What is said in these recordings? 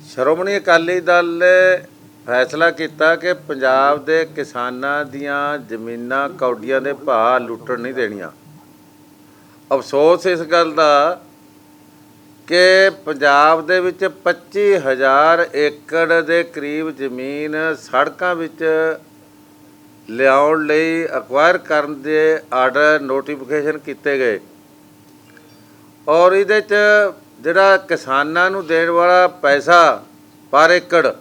ਸ਼੍ਰੋਮਣੀ ਅਕਾਲੀ ਦਲ ਨੇ ਫੈਸਲਾ ਕੀਤਾ ਕਿ ਪੰਜਾਬ ਦੇ ਕਿਸਾਨਾਂ ਦੀਆਂ ਜ਼ਮੀਨਾਂ ਕੌਡੀਆਂ ਦੇ ਭਾਅ ਲੁੱਟਣ ਨਹੀਂ ਦੇਣੀਆਂ। ਅਫਸੋਸ ਇਸ ਗੱਲ ਦਾ ਕਿ ਪੰਜਾਬ ਦੇ ਵਿੱਚ 25,000 ਏਕੜ ਦੇ ਕਰੀਬ ਜ਼ਮੀਨ ਸੜਕਾਂ ਵਿੱਚ ਲਿਆਉਣ ਲਈ ਅਕਵਾਇਰ ਕਰਨ ਦੇ ਆਰਡਰ ਨੋਟੀਫਿਕੇਸ਼ਨ ਕੀਤੇ ਗਏ ਔਰ ਇਹਦੇ 'ਚ ਜਿਹੜਾ ਕਿਸਾਨਾਂ ਨੂੰ ਦੇਣ ਵਾਲਾ ਪੈਸਾ ਪਰ ਏਕੜ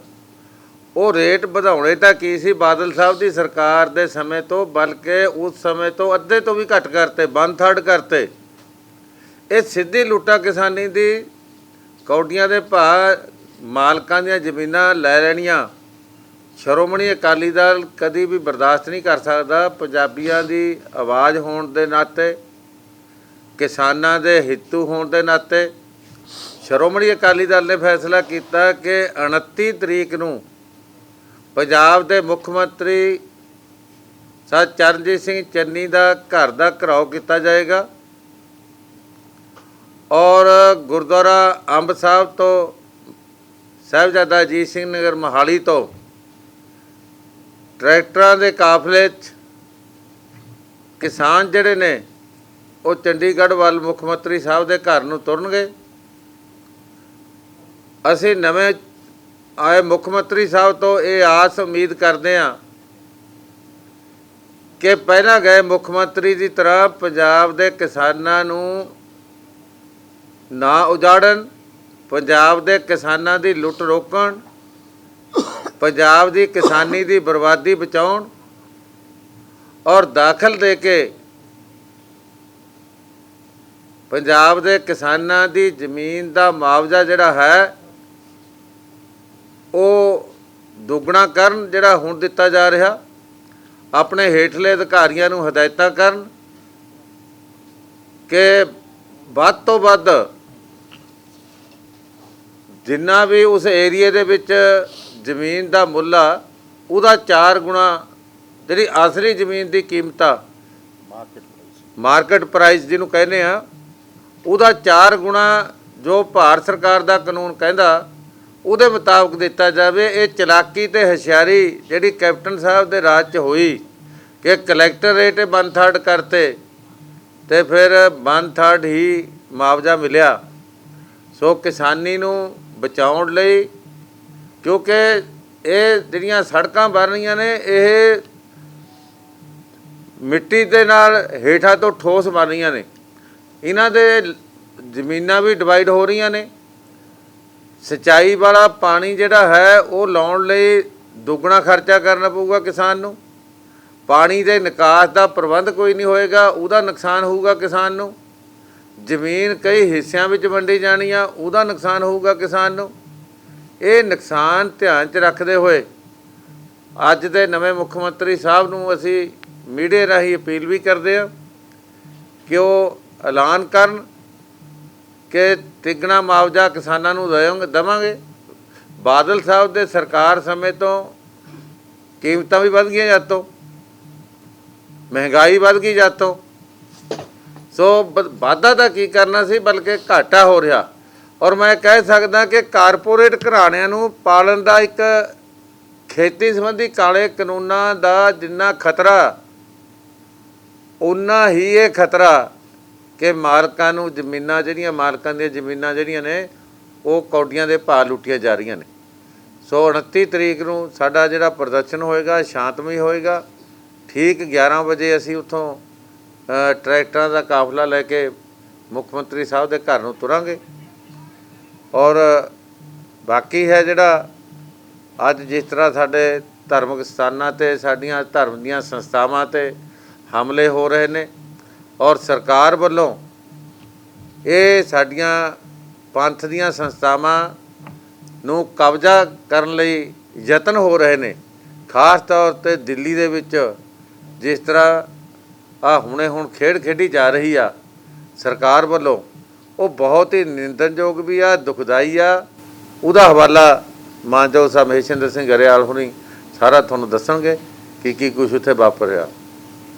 ਉਹ ਰੇਟ ਵਧਾਉਣੇ ਤਾਂ ਕੀ ਸੀ ਬਾਦਲ ਸਾਹਿਬ ਦੀ ਸਰਕਾਰ ਦੇ ਸਮੇਂ ਤੋਂ, ਬਲਕਿ ਉਸ ਸਮੇਂ ਤੋਂ ਅੱਧੇ ਤੋਂ ਵੀ ਘੱਟ ਕਰਤੇ, 1/3 ਕਰਤੇ। ਇਹ ਸਿੱਧੀ ਲੁੱਟਾ ਕਿਸਾਨੀ ਦੀ, ਕੌਡੀਆਂ ਦੇ ਭਾਅ ਮਾਲਕਾਂ ਦੀਆਂ ਜ਼ਮੀਨਾਂ ਲੈ ਲੈਣੀਆਂ। ਸ਼੍ਰੋਮਣੀ ਅਕਾਲੀ ਦਲ ਕਦੀ ਵੀ ਬਰਦਾਸ਼ਤ ਨਹੀਂ ਕਰ ਸਕਦਾ। ਪੰਜਾਬੀਆਂ ਦੀ ਆਵਾਜ਼ ਹੋਣ ਦੇ ਨਾਤੇ, ਕਿਸਾਨਾਂ ਦੇ ਹਿੱਤੂ ਹੋਣ ਦੇ ਨਾਤੇ ਸ਼੍ਰੋਮਣੀ ਅਕਾਲੀ ਦਲ ਨੇ ਫੈਸਲਾ ਕੀਤਾ ਕਿ 29 ਤਰੀਕ ਨੂੰ ਪੰਜਾਬ ਦੇ ਮੁੱਖ ਮੰਤਰੀ ਸਰ ਚਰਨਜੀਤ ਸਿੰਘ ਚੰਨੀ ਦਾ ਘਰ ਦਾ ਘਿਰਾਓ ਕੀਤਾ ਜਾਏਗਾ ਔਰ ਗੁਰਦੁਆਰਾ ਅੰਬ ਸਾਹਿਬ ਤੋਂ ਸਾਹਿਬਜ਼ਾਦਾ ਅਜੀਤ ਸਿੰਘ ਨਗਰ ਮੋਹਾਲੀ ਤੋਂ ਟਰੈਕਟਰਾਂ ਦੇ ਕਾਫਲੇ 'ਚ ਕਿਸਾਨ ਜਿਹੜੇ ਨੇ ਉਹ ਚੰਡੀਗੜ੍ਹ ਵੱਲ ਮੁੱਖ ਮੰਤਰੀ ਸਾਹਿਬ ਦੇ ਘਰ ਨੂੰ ਤੁਰਨਗੇ। ਅਸੀਂ ਨਵੇਂ ਆਏ ਮੁੱਖ ਮੰਤਰੀ ਸਾਹਿਬ ਤੋਂ ਇਹ ਆਸ ਉਮੀਦ ਕਰਦੇ ਹਾਂ ਕਿ ਪਹਿਲਾਂ ਗਏ ਮੁੱਖ ਮੰਤਰੀ ਦੀ ਤਰ੍ਹਾਂ ਪੰਜਾਬ ਦੇ ਕਿਸਾਨਾਂ ਨੂੰ ਨਾ ਉਜਾੜਨ, ਪੰਜਾਬ ਦੇ ਕਿਸਾਨਾਂ ਦੀ ਲੁੱਟ ਰੋਕਣ, ਪੰਜਾਬ ਦੀ ਕਿਸਾਨੀ ਦੀ ਬਰਬਾਦੀ ਬਚਾਉਣ ਔਰ ਦਾਖਲ ਦੇ ਕੇ ਪੰਜਾਬ ਦੇ ਕਿਸਾਨਾਂ ਦੀ ਜ਼ਮੀਨ ਦਾ ਮੁਆਵਜ਼ਾ ਜਿਹੜਾ ਹੈ ਉਹ ਦੁੱਗਣਾ ਕਰਨ, ਜਿਹੜਾ ਹੁਣ ਦਿੱਤਾ ਜਾ ਰਿਹਾ। ਆਪਣੇ ਹੇਠਲੇ ਅਧਿਕਾਰੀਆਂ ਨੂੰ ਹਦਾਇਤਾਂ ਕਰਨ ਕਿ ਵੱਧ ਤੋਂ ਵੱਧ ਜਿੰਨਾ ਵੀ ਉਸ ਏਰੀਏ ਦੇ ਵਿੱਚ ਜ਼ਮੀਨ ਦਾ ਮੁੱਲ ਆ ਉਹਦਾ 4 ਗੁਣਾ ਜਿਹੜੀ ਅਸਲੀ ਜ਼ਮੀਨ ਦੀ ਕੀਮਤ ਆ, ਮਾਰਕੀਟ ਪ੍ਰਾਈਸ ਜਿਹਨੂੰ ਕਹਿੰਦੇ ਆ, ਉਹਦਾ 4 ਗੁਣਾ ਜੋ ਭਾਰਤ ਸਰਕਾਰ ਦਾ ਕਾਨੂੰਨ ਕਹਿੰਦਾ ਉਹਦੇ ਮੁਤਾਬਕ ਦਿੱਤਾ ਜਾਵੇ। ਇਹ ਚਲਾਕੀ ਤੇ ਹੁਸ਼ਿਆਰੀ ਜਿਹੜੀ ਕੈਪਟਨ ਸਾਹਿਬ ਦੇ ਰਾਜ 'ਚ ਹੋਈ ਕਿ ਕਲੈਕਟਰ ਰੇਟ 1/3 ਕਰਤੇ ਤੇ ਫਿਰ 1/3 ਹੀ ਮੁਆਵਜ਼ਾ ਮਿਲਿਆ। ਸੋ ਕਿਸਾਨੀ ਨੂੰ ਬਚਾਉਣ ਲਈ, ਕਿਉਂਕਿ ਇਹ ਜਿਹੜੀਆਂ ਸੜਕਾਂ ਬਣ ਰਹੀਆਂ ਨੇ ਇਹ ਮਿੱਟੀ ਦੇ ਨਾਲ ਹੇਠਾਂ ਤੋਂ ਠੋਸ ਬਣ ਰਹੀਆਂ ਨੇ, ਇਹਨਾਂ ਦੇ ਜ਼ਮੀਨਾਂ ਵੀ ਡਿਵਾਈਡ ਹੋ ਰਹੀਆਂ ਨੇ। ਸਿੰਚਾਈ ਵਾਲਾ ਪਾਣੀ ਜਿਹੜਾ ਹੈ ਉਹ ਲਾਉਣ ਲਈ ਦੁੱਗਣਾ ਖਰਚਾ ਕਰਨਾ ਪਊਗਾ ਕਿਸਾਨ ਨੂੰ। ਪਾਣੀ ਦੇ ਨਿਕਾਸ ਦਾ ਪ੍ਰਬੰਧ ਕੋਈ ਨਹੀਂ ਹੋਏਗਾ, ਉਹਦਾ ਨੁਕਸਾਨ ਹੋਊਗਾ ਕਿਸਾਨ ਨੂੰ। ਜ਼ਮੀਨ ਕਈ ਹਿੱਸਿਆਂ ਵਿੱਚ ਵੰਡੀ ਜਾਣੀ ਆ, ਉਹਦਾ ਨੁਕਸਾਨ ਹੋਊਗਾ ਕਿਸਾਨ ਨੂੰ। ਇਹ ਨੁਕਸਾਨ ਧਿਆਨ 'ਚ ਰੱਖਦੇ ਹੋਏ ਅੱਜ ਦੇ ਨਵੇਂ ਮੁੱਖ ਮੰਤਰੀ ਸਾਹਿਬ ਨੂੰ ਅਸੀਂ ਮੀਡੀਆ ਰਾਹੀਂ ਅਪੀਲ ਵੀ ਕਰਦੇ ਹਾਂ ਕਿ ਉਹ ਐਲਾਨ ਕਰਨ ਕਿ ਤਿੱਗਣਾ ਮੁਆਵਜ਼ਾ ਕਿਸਾਨਾਂ ਨੂੰ ਦੇਵਾਂਗੇ। ਬਾਦਲ ਸਾਹਿਬ ਦੇ ਸਰਕਾਰ ਸਮੇਂ ਤੋਂ ਕੀਮਤਾਂ ਵੀ ਵੱਧ ਗਈਆਂ ਜਦ ਤੋਂ, ਮਹਿੰਗਾਈ ਵੱਧ ਗਈ ਜਦ ਤੋਂ। ਸੋ ਵਾਧਾ ਤਾਂ ਕੀ ਕਰਨਾ ਸੀ, ਬਲਕਿ ਘਾਟਾ ਹੋ ਰਿਹਾ। ਔਰ ਮੈਂ ਕਹਿ ਸਕਦਾ ਕਿ ਕਾਰਪੋਰੇਟ ਘਰਾਣਿਆਂ ਨੂੰ ਪਾਲਣ ਦਾ ਇੱਕ ਖੇਤੀ ਸੰਬੰਧੀ ਕਾਲੇ ਕਾਨੂੰਨਾਂ ਦਾ ਜਿੰਨਾ ਖਤਰਾ, ਉਨਾ ਹੀ ਇਹ ਖਤਰਾ ਕਿ ਮਾਲਕਾਂ ਨੂੰ ਜ਼ਮੀਨਾਂ ਜਿਹੜੀਆਂ, ਮਾਲਕਾਂ ਦੀਆਂ ਜ਼ਮੀਨਾਂ ਜਿਹੜੀਆਂ ਨੇ ਉਹ ਕੌਡੀਆਂ ਦੇ ਭਾਅ ਲੁੱਟੀਆਂ ਜਾ ਰਹੀਆਂ ਨੇ। ਸੋ 29 ਤਰੀਕ ਨੂੰ ਸਾਡਾ ਜਿਹੜਾ ਪ੍ਰਦਰਸ਼ਨ ਹੋਏਗਾ ਸ਼ਾਂਤਮਈ ਹੋਏਗਾ। ਠੀਕ 11 ਵਜੇ ਅਸੀਂ ਉੱਥੋਂ ਟਰੈਕਟਰਾਂ ਦਾ ਕਾਫਲਾ ਲੈ ਕੇ ਮੁੱਖ ਮੰਤਰੀ ਸਾਹਿਬ ਦੇ ਘਰ ਨੂੰ ਤੁਰਾਂਗੇ। ਔਰ ਬਾਕੀ ਹੈ ਜਿਹੜਾ ਅੱਜ ਜਿਸ ਤਰ੍ਹਾਂ ਸਾਡੇ ਧਾਰਮਿਕ ਸਥਾਨਾਂ 'ਤੇ, ਸਾਡੀਆਂ ਧਰਮ ਦੀਆਂ ਸੰਸਥਾਵਾਂ 'ਤੇ ਹਮਲੇ ਹੋ ਰਹੇ ਨੇ ਔਰ ਸਰਕਾਰ ਵੱਲੋਂ ਇਹ ਸਾਡੀਆਂ ਪੰਥ ਦੀਆਂ ਸੰਸਥਾਵਾਂ ਨੂੰ ਕਬਜ਼ਾ ਕਰਨ ਲਈ ਯਤਨ ਹੋ ਰਹੇ ਨੇ। ਖਾਸ ਤੌਰ 'ਤੇ ਦਿੱਲੀ ਦੇ ਵਿੱਚ ਜਿਸ ਤਰ੍ਹਾਂ ਹੁਣ ਖੇਡ ਖੇਡੀ ਜਾ ਰਹੀ ਆ ਸਰਕਾਰ ਵੱਲੋਂ, ਉਹ ਬਹੁਤ ਹੀ ਨਿੰਦਣਯੋਗ ਵੀ ਆ, ਦੁਖਦਾਈ ਆ। ਉਹਦਾ ਹਵਾਲਾ ਮਾਨਯੋਗ ਸਾਹਿਬ ਮਹੇਸ਼ਿੰਦਰ ਸਿੰਘ ਗਰੇਵਾਲ ਹੁਣੀ ਸਾਰਾ ਤੁਹਾਨੂੰ ਦੱਸਣਗੇ ਕਿ ਕੀ ਕੁਛ ਉੱਥੇ ਵਾਪਰਿਆ।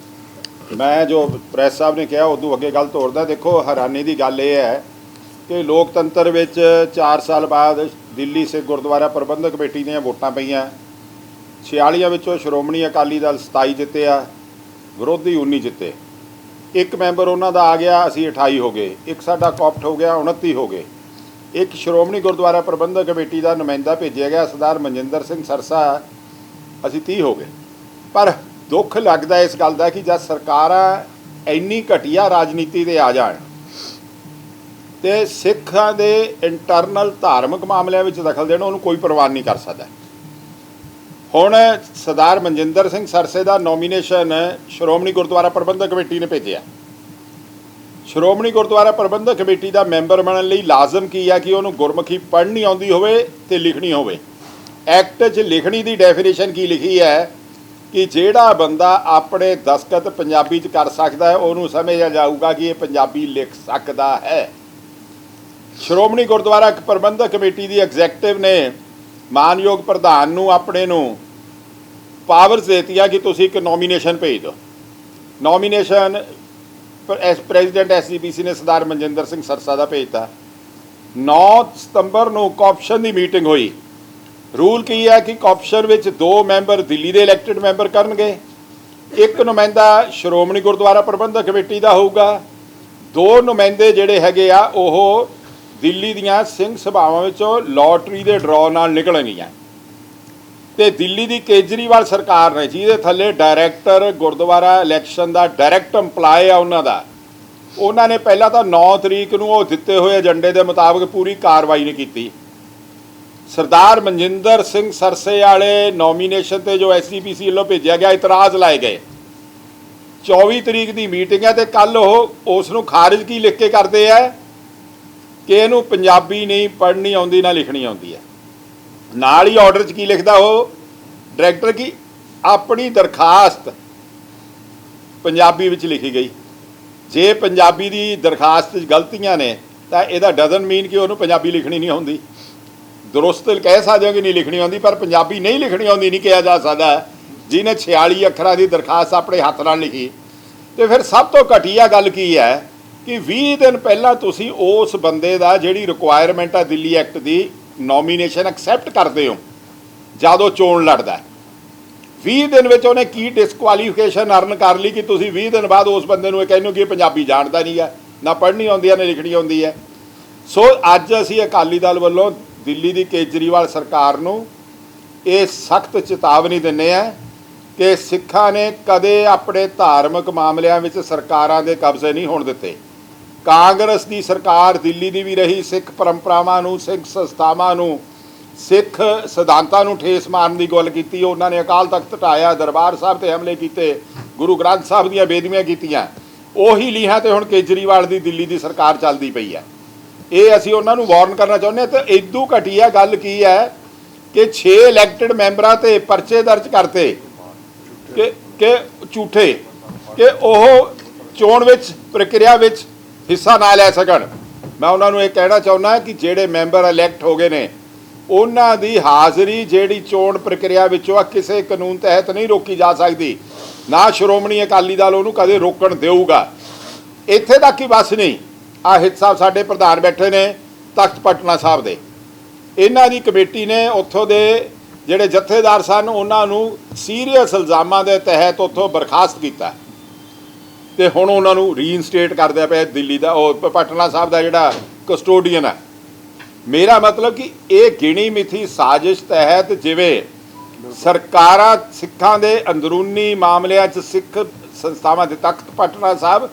मैं जो प्रेस साहब ने कहा उदू अगे गल तोड़दा। देखो हैरानी की गल यह है ਕਿ ਲੋਕਤੰਤਰ ਵਿੱਚ 4 ਸਾਲ ਬਾਅਦ ਦਿੱਲੀ ਸਿੱਖ ਗੁਰਦੁਆਰਾ ਪ੍ਰਬੰਧਕ ਕਮੇਟੀ ਦੀਆਂ ਵੋਟਾਂ ਪਈਆਂ। 46 ਵਿੱਚੋਂ ਸ਼੍ਰੋਮਣੀ ਅਕਾਲੀ ਦਲ 27 ਜਿੱਤਿਆ, ਵਿਰੋਧੀ 19 ਜਿੱਤੇ। ਇੱਕ ਮੈਂਬਰ ਉਹਨਾਂ ਦਾ ਆ ਗਿਆ, ਅਸੀਂ 28 ਹੋ ਗਏ। ਇੱਕ ਸਾਡਾ ਕਾਪਟ ਹੋ ਗਿਆ, 29 ਹੋ ਗਏ। ਇੱਕ ਸ਼੍ਰੋਮਣੀ ਗੁਰਦੁਆਰਾ ਪ੍ਰਬੰਧਕ ਕਮੇਟੀ ਦਾ ਨੁਮਾਇੰਦਾ ਭੇਜਿਆ ਗਿਆ, ਸਰਦਾਰ ਮਨਜਿੰਦਰ ਸਿੰਘ ਸਰਸਾ, ਅਸੀਂ 30 ਹੋ ਗਏ। ਪਰ ਦੁੱਖ ਲੱਗਦਾ ਇਸ ਗੱਲ ਦਾ ਕਿ ਜਦ ਸਰਕਾਰਾਂ ਇੰਨੀ ਘਟੀਆ ਰਾਜਨੀਤੀ ਦੇ ਆ ਜਾਣ ਤੇ ਸਿੱਖਾਂ ਦੇ ਇੰਟਰਨਲ ਧਾਰਮਿਕ ਮਾਮਲਿਆਂ ਵਿੱਚ ਦਖਲ ਦੇਣ, ਉਹਨੂੰ ਕੋਈ ਪ੍ਰਵਾਨ ਨਹੀਂ ਕਰ ਸਕਦਾ। ਹੁਣ ਸਰਦਾਰ ਮਨਜਿੰਦਰ ਸਿੰਘ ਸਰਸੇ ਦਾ ਨੋਮੀਨੇਸ਼ਨ ਸ਼੍ਰੋਮਣੀ ਗੁਰਦੁਆਰਾ ਪ੍ਰਬੰਧਕ ਕਮੇਟੀ ਨੇ ਭੇਜਿਆ। ਸ਼੍ਰੋਮਣੀ ਗੁਰਦੁਆਰਾ ਪ੍ਰਬੰਧਕ ਕਮੇਟੀ ਦਾ ਮੈਂਬਰ ਬਣਨ ਲਈ ਲਾਜ਼ਮ ਕੀ ਹੈ ਕਿ ਉਹਨੂੰ ਗੁਰਮੁਖੀ ਪੜ੍ਹਨੀ ਆਉਂਦੀ ਹੋਵੇ ਤੇ ਲਿਖਣੀ ਹੋਵੇ। ਐਕਟ 'ਚ ਲਿਖਣੀ ਦੀ ਡੈਫੀਨੇਸ਼ਨ ਕੀ ਲਿਖੀ ਹੈ ਕਿ ਜਿਹੜਾ ਬੰਦਾ ਆਪਣੇ ਦਸਤਖਤ ਪੰਜਾਬੀ 'ਚ ਕਰ ਸਕਦਾ ਹੈ ਉਹਨੂੰ ਸਮਝਿਆ ਜਾਊਗਾ ਕਿ ਇਹ ਪੰਜਾਬੀ ਲਿਖ ਸਕਦਾ ਹੈ। ਸ਼੍ਰੋਮਣੀ ਗੁਰਦੁਆਰਾ ਪ੍ਰਬੰਧਕ ਕਮੇਟੀ ਦੀ ਐਗਜ਼ੈਕਟਿਵ ਨੇ ਮਾਨਯੋਗ ਪ੍ਰਧਾਨ ਨੂੰ ਆਪਣੇ ਨੂੰ ਪਾਵਰਸ ਦੇਤੀਆਂ ਕਿ ਤੁਸੀਂ ਇੱਕ ਨੋਮੀਨੇਸ਼ਨ ਭੇਜ ਦਿਓ। ਨੋਮੀਨੇਸ਼ਨ ਪ੍ਰੈਜ਼ੀਡੈਂਟ SGPC ਨੇ ਸਰਦਾਰ ਮਨਜਿੰਦਰ ਸਿੰਘ ਸਰਸਾ ਦਾ ਭੇਜਤਾ। 9 ਸਤੰਬਰ ਨੂੰ ਕਾਪਸ਼ਨ ਦੀ ਮੀਟਿੰਗ ਹੋਈ। ਰੂਲ ਕੀ ਹੈ ਕਿ ਕਾਪਸ਼ਨ ਵਿੱਚ 2 ਮੈਂਬਰ ਦਿੱਲੀ ਦੇ ਇਲੈਕਟਿਡ ਮੈਂਬਰ ਕਰਨਗੇ, ਇੱਕ ਨੁਮਾਇੰਦਾ ਸ਼੍ਰੋਮਣੀ ਗੁਰਦੁਆਰਾ ਪ੍ਰਬੰਧਕ ਕਮੇਟੀ ਦਾ ਹੋਊਗਾ, 2 ਨੁਮਾਇੰਦੇ ਜਿਹੜੇ ਹੈਗੇ ਆ ਉਹ ਦਿੱਲੀ ਦੀਆਂ ਸਿੰਘ ਸਭਾਵਾਂ ਵਿੱਚੋਂ ਲੋਟਰੀ ਦੇ ਡਰਾਅ ਨਾਲ ਨਿਕਲਣਗੀਆਂ। ਤੇ ਦਿੱਲੀ ਦੀ ਕੇਜਰੀਵਾਲ ਸਰਕਾਰ ਨੇ, ਜਿਹਦੇ ਥੱਲੇ ਡਾਇਰੈਕਟਰ ਗੁਰਦੁਆਰਾ ਇਲੈਕਸ਼ਨ ਦਾ ਡਾਇਰੈਕਟ ਇੰਪਲਾਈ ਆ ਉਹਨਾਂ ਨੇ ਪਹਿਲਾਂ ਤਾਂ 9 ਤਰੀਕ ਨੂੰ ਉਹ ਦਿੱਤੇ ਹੋਏ ਏਜੰਡੇ ਦੇ ਮੁਤਾਬਕ ਪੂਰੀ ਕਾਰਵਾਈ ਨਹੀਂ ਕੀਤੀ। ਸਰਦਾਰ ਮਨਜਿੰਦਰ ਸਿੰਘ ਸਰਸੇ ਵਾਲੇ ਨੋਮੀਨੇਸ਼ਨ ਤੇ ਜੋ SGPC ਵੱਲੋਂ ਭੇਜਿਆ ਗਿਆ ਇਤਰਾਜ਼ ਲਾਏ ਗਏ। 24 ਤਰੀਕ ਦੀ ਮੀਟਿੰਗ ਹੈ ਤੇ ਕੱਲ ਉਹ ਉਸ ਨੂੰ ਖਾਰਿਜ ਕੀ ਲਿਖ ਕੇ ਕਰਦੇ ਆ ਕਿ ਇਹਨੂੰ ਪੰਜਾਬੀ ਨਹੀਂ ਪੜ੍ਹਨੀ ਆਉਂਦੀ ਨਾ ਲਿਖਣੀ ਆਉਂਦੀ ਹੈ। ਨਾਲ ਹੀ ਆਰਡਰ 'ਚ ਕੀ ਲਿਖਦਾ ਉਹ ਡਾਇਰੈਕਟਰ ਕਿ ਆਪਣੀ ਦਰਖਾਸਤ ਪੰਜਾਬੀ ਵਿੱਚ ਲਿਖੀ ਗਈ। ਜੇ ਪੰਜਾਬੀ ਦੀ ਦਰਖਾਸਤ 'ਚ ਗਲਤੀਆਂ ਨੇ ਤਾਂ ਇਹਦਾ ਡਜ਼ਨਟ ਮੀਨ ਕਿ ਉਹਨੂੰ ਪੰਜਾਬੀ ਲਿਖਣੀ ਨਹੀਂ ਆਉਂਦੀ। ਦਰੁਸਤ ਕਹਿ ਸਕਦੇ ਹੋ ਕਿ ਨਹੀਂ ਲਿਖਣੀ ਆਉਂਦੀ, ਪਰ ਪੰਜਾਬੀ ਨਹੀਂ ਲਿਖਣੀ ਆਉਂਦੀ ਨਹੀਂ ਕਿਹਾ ਜਾ ਸਕਦਾ ਜਿਹਨੇ 46 ਅੱਖਰਾਂ ਦੀ ਦਰਖਾਸਤ ਆਪਣੇ ਹੱਥ ਨਾਲ ਲਿਖੀ। ਤੇ ਫਿਰ ਸਭ ਤੋਂ ਘਟੀਆ ਗੱਲ ਕੀ ਹੈ ਕਿ 20 ਦਿਨ ਪਹਿਲਾਂ ਤੁਸੀਂ ਉਸ ਬੰਦੇ ਦਾ ਜਿਹੜੀ ਰਿਕੁਆਇਰਮੈਂਟ ਆ ਦਿੱਲੀ ਐਕਟ ਦੀ ਨੋਮੀਨੇਸ਼ਨ ਐਕਸੈਪਟ ਕਰਦੇ ਹੋ ਜਦੋਂ ਚੋਣ ਲੜਦਾ। 20 ਦਿਨ ਵਿੱਚ ਉਹਨੇ ਕੀ ਡਿਸਕੁਆਲੀਫਿਕੇਸ਼ਨ ਅਰਨ ਕਰ ਲਈ ਕਿ ਤੁਸੀਂ 20 ਦਿਨ ਬਾਅਦ ਉਸ ਬੰਦੇ ਨੂੰ ਇਹ ਕਹਿੰਦੇ ਹੋ ਕਿ ਇਹ ਪੰਜਾਬੀ ਜਾਣਦਾ ਨਹੀਂ ਹੈ, ਨਾ ਪੜ੍ਹਨੀ ਆਉਂਦੀ ਹੈ ਨਾ ਲਿਖਣੀ ਆਉਂਦੀ ਹੈ। ਸੋ ਅੱਜ ਅਸੀਂ ਅਕਾਲੀ ਦਲ ਵੱਲੋਂ ਦਿੱਲੀ ਦੀ ਕੇਜਰੀਵਾਲ ਸਰਕਾਰ ਨੂੰ ਇਹ ਸਖਤ ਚੇਤਾਵਨੀ ਦਿੰਦੇ ਆ ਕਿ ਸਿੱਖਾਂ ਨੇ ਕਦੇ ਆਪਣੇ ਧਾਰਮਿਕ ਮਾਮਲਿਆਂ ਵਿੱਚ ਸਰਕਾਰਾਂ ਦੇ ਕਬਜ਼ੇ ਨਹੀਂ ਹੋਣ ਦਿੱਤੇ। ਕਾਂਗਰਸ ਦੀ ਸਰਕਾਰ ਦਿੱਲੀ ਦੀ ਵੀ ਰਹੀ, ਸਿੱਖ ਪਰੰਪਰਾਵਾਂ ਨੂੰ, ਸਿੱਖ ਸੰਸਥਾਵਾਂ ਨੂੰ, ਸਿੱਖ ਸਿਧਾਂਤਾਂ ਨੂੰ ਠੇਸ ਮਾਰਨ ਦੀ ਗੱਲ ਕੀਤੀ। ਉਹਨਾਂ ਨੇ ਅਕਾਲ ਤਖਤ ਢਾਇਆ, ਦਰਬਾਰ ਸਾਹਿਬ ਤੇ ਹਮਲੇ ਕੀਤੇ, ਗੁਰੂ ਗ੍ਰੰਥ ਸਾਹਿਬ ਦੀਆਂ ਬੇਦਬੀਆਂ ਕੀਤੀਆਂ। ਉਹੀ ਲੀਹਾਂ ਤੇ ਹੁਣ ਕੇਜਰੀਵਾਲ ਦੀ ਦਿੱਲੀ ਦੀ ਸਰਕਾਰ ਚੱਲਦੀ ਪਈ ਹੈ। ਇਹ ਅਸੀਂ ਉਹਨਾਂ ਨੂੰ ਵਾਰਨ ਕਰਨਾ ਚਾਹੁੰਦੇ ਹਾਂ। ਤੇ ਇਦੋਂ ਘਟੀਆ ਗੱਲ ਕੀ ਹੈ ਕਿ 6 ਇਲੈਕਟਿਡ ਮੈਂਬਰਾਂ ਤੇ ਪਰਚੇ ਦਰਜ ਕਰਤੇ ਕਿ ਝੂਠੇ ਕਿ ਉਹ ਚੋਣ ਵਿੱਚ ਪ੍ਰਕਿਰਿਆ ਵਿੱਚ ਹਿੱਸਾ ਨਾ ਲੈ ਸਕਣ। ਮੈਂ ਉਹਨਾਂ ਨੂੰ ਇਹ ਕਹਿਣਾ ਚਾਹੁੰਦਾ ਕਿ ਜਿਹੜੇ ਮੈਂਬਰ ਇਲੈਕਟ ਹੋ ਗਏ ਨੇ ਉਹਨਾਂ ਦੀ ਹਾਜ਼ਰੀ ਜਿਹੜੀ ਚੋਣ ਪ੍ਰਕਿਰਿਆ ਵਿੱਚੋਂ ਕਿਸੇ ਕਾਨੂੰਨ ਤਹਿਤ ਨਹੀਂ ਰੋਕੀ ਜਾ ਸਕਦੀ, ਨਾ ਸ਼੍ਰੋਮਣੀ ਅਕਾਲੀ ਦਲ ਉਹਨੂੰ ਕਦੇ ਰੋਕਣ ਦੇਊਗਾ। ਇੱਥੇ ਤੱਕ ਹੀ ਬਸ ਨਹੀਂ, ਹਿੱਤ ਸਾਹਿਬ ਸਾਡੇ ਪ੍ਰਧਾਨ ਬੈਠੇ ਨੇ ਤਖਤ ਪਟਨਾ ਸਾਹਿਬ ਦੇ, ਇਹਨਾਂ ਦੀ ਕਮੇਟੀ ਨੇ ਉੱਥੋਂ ਦੇ ਜਿਹੜੇ ਜਥੇਦਾਰ ਸਨ ਉਹਨਾਂ ਨੂੰ ਸੀਰੀਅਸ ਇਲਜ਼ਾਮਾਂ ਦੇ ਤਹਿਤ ਉੱਥੋਂ ਬਰਖਾਸਤ ਕੀਤਾ ਤੇ ਹੁਣ ਉਹਨਾਂ ਨੂੰ ਰੀਇਨਸਟੇਟ ਕਰਦਿਆ ਪਿਆ ਦਿੱਲੀ ਦਾ ਉਹ ਪਟਨਾ ਸਾਹਿਬ ਦਾ ਜਿਹੜਾ ਕਸਟੋਡੀਅਨ ਹੈ। ਮੇਰਾ ਮਤਲਬ ਕਿ ਇਹ ਗਿਣੀ ਮਿਥੀ ਸਾਜ਼ਿਸ਼ ਤਹਿਤ ਜਿਵੇਂ ਸਰਕਾਰਾਂ ਸਿੱਖਾਂ ਦੇ ਅੰਦਰੂਨੀ ਮਾਮਲਿਆਂ 'ਚ ਸਿੱਖ ਸੰਸਥਾਵਾਂ ਦੇ ਤਖਤ ਪਟਨਾ ਸਾਹਿਬ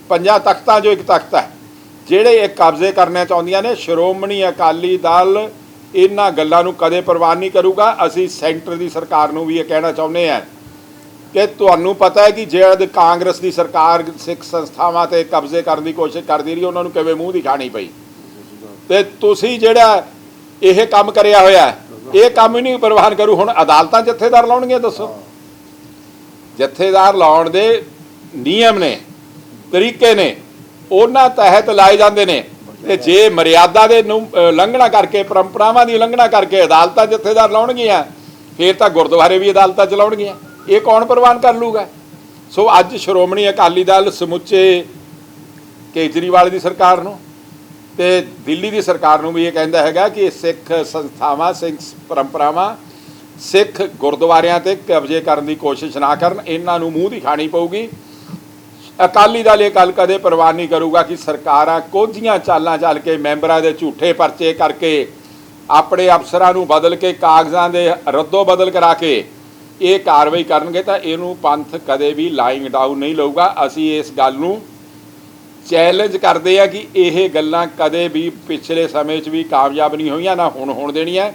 5 ਤਖਤਾਂ 'ਚੋਂ ਇੱਕ ਤਖਤ ਹੈ ਜਿਹੜੇ ਇਹ ਕਬਜ਼ੇ ਕਰਨਾ ਚਾਹੁੰਦੀਆਂ ਨੇ। ਸ਼੍ਰੋਮਣੀ ਅਕਾਲੀ ਦਲ ਇਹਨਾਂ ਗੱਲਾਂ ਨੂੰ ਕਦੇ ਪ੍ਰਵਾਨ ਨਹੀਂ ਕਰੂਗਾ। ਅਸੀਂ ਸੈਂਟਰ ਦੀ ਸਰਕਾਰ ਨੂੰ ਵੀ ਇਹ ਕਹਿਣਾ ਚਾਹੁੰਦੇ ਹਾਂ ਕਿ ਤੁਹਾਨੂੰ ਪਤਾ ਹੈ ਕਿ ਜਦ ਕਾਂਗਰਸ ਦੀ ਸਰਕਾਰ ਸਿੱਖ ਸੰਸਥਾਵਾਂ 'ਤੇ ਕਬਜ਼ੇ ਕਰਨ ਦੀ ਕੋਸ਼ਿਸ਼ ਕਰਦੀ ਰਹੀ, ਉਹਨਾਂ ਨੂੰ ਕਿਵੇਂ ਮੂੰਹ ਦਿਖਾਣੀ ਪਈ। ਤੇ ਤੁਸੀਂ ਜਿਹੜਾ ਇਹ ਕੰਮ ਕਰਿਆ ਹੋਇਆ ਇਹ ਕੰਮ ਹੀ ਨਹੀਂ ਪ੍ਰਵਾਨ ਕਰੂ। ਹੁਣ ਅਦਾਲਤਾਂ ਜਥੇਦਾਰ ਲਾਉਣਗੇ, ਦੱਸੋ। ਜਥੇਦਾਰ ਲਾਉਣ ਦੇ ਨਿਯਮ ਨੇ, ਤਰੀਕੇ ਨੇ, ਉਹਨਾਂ ਤਹਿਤ ਲਾਏ ਜਾਂਦੇ ਨੇ। ਤੇ ਜੇ ਮਰਿਆਦਾ ਦੇ ਨੂੰ ਉਲੰਘਣਾ ਕਰਕੇ, ਪਰੰਪਰਾਵਾਂ ਦੀ ਉਲੰਘਣਾ ਕਰਕੇ ਅਦਾਲਤਾਂ ਜਥੇਦਾਰ ਲਾਉਣਗੀਆਂ, ਫਿਰ ਤਾਂ ਗੁਰਦੁਆਰੇ ਵੀ ਅਦਾਲਤਾਂ ਚਲਾਉਣਗੀਆਂ। ਇਹ ਕੌਣ ਪ੍ਰਵਾਨ ਕਰ ਲੂਗਾ। ਸੋ ਅੱਜ ਸ਼੍ਰੋਮਣੀ ਅਕਾਲੀ ਦਲ ਸਮੁੱਚੇ ਕੇਜਰੀਵਾਲ ਦੀ ਸਰਕਾਰ ਨੂੰ ਤੇ ਦਿੱਲੀ ਦੀ ਸਰਕਾਰ ਨੂੰ ਵੀ ਇਹ ਕਹਿੰਦਾ ਹੈਗਾ ਕਿ ਸਿੱਖ ਸੰਸਥਾਵਾਂ, ਸਿੱਖ ਪਰੰਪਰਾਵਾਂ, ਸਿੱਖ ਗੁਰਦੁਆਰਿਆਂ ਤੇ ਕਬਜ਼ੇ ਕਰਨ ਦੀ ਕੋਸ਼ਿਸ਼ ਨਾ ਕਰਨ। ਇਹਨਾਂ ਨੂੰ ਮੂੰਹ ਦੀ ਖਾਣੀ ਪਊਗੀ। ਅਕਾਲੀ ਦਲ ਇਹ ਗੱਲ ਕਦੇ ਪ੍ਰਵਾਨ ਨਹੀਂ ਕਰੂਗਾ ਕਿ ਸਰਕਾਰਾਂ ਕੋਝੀਆਂ ਚਾਲਾਂ ਚੱਲ ਕੇ ਮੈਂਬਰਾਂ ਦੇ ਝੂਠੇ ਪਰਚੇ ਕਰਕੇ ਆਪਣੇ ਅਫਸਰਾਂ ਨੂੰ ਬਦਲ ਕੇ ਕਾਗਜ਼ਾਂ ਦੇ ਰੱਦੋ ਬਦਲ ਕਰਾ ਕੇ ਇਹ ਕਾਰਵਾਈ ਕਰਨਗੇ ਤਾਂ ਇਹਨੂੰ ਪੰਥ ਕਦੇ ਵੀ ਲਾਈਂਗ ਡਾਊਨ ਨਹੀਂ ਲਊਗਾ। ਅਸੀਂ ਇਸ ਗੱਲ ਨੂੰ ਚੈਲੰਜ ਕਰਦੇ ਆ ਕਿ ਇਹ ਗੱਲਾਂ ਕਦੇ ਵੀ ਪਿਛਲੇ ਸਮੇਂ 'ਚ ਵੀ ਕਾਮਯਾਬ ਨਹੀਂ ਹੋਈਆਂ, ਨਾ ਹੁਣ ਹੋਣ ਦੇਣੀਆਂ।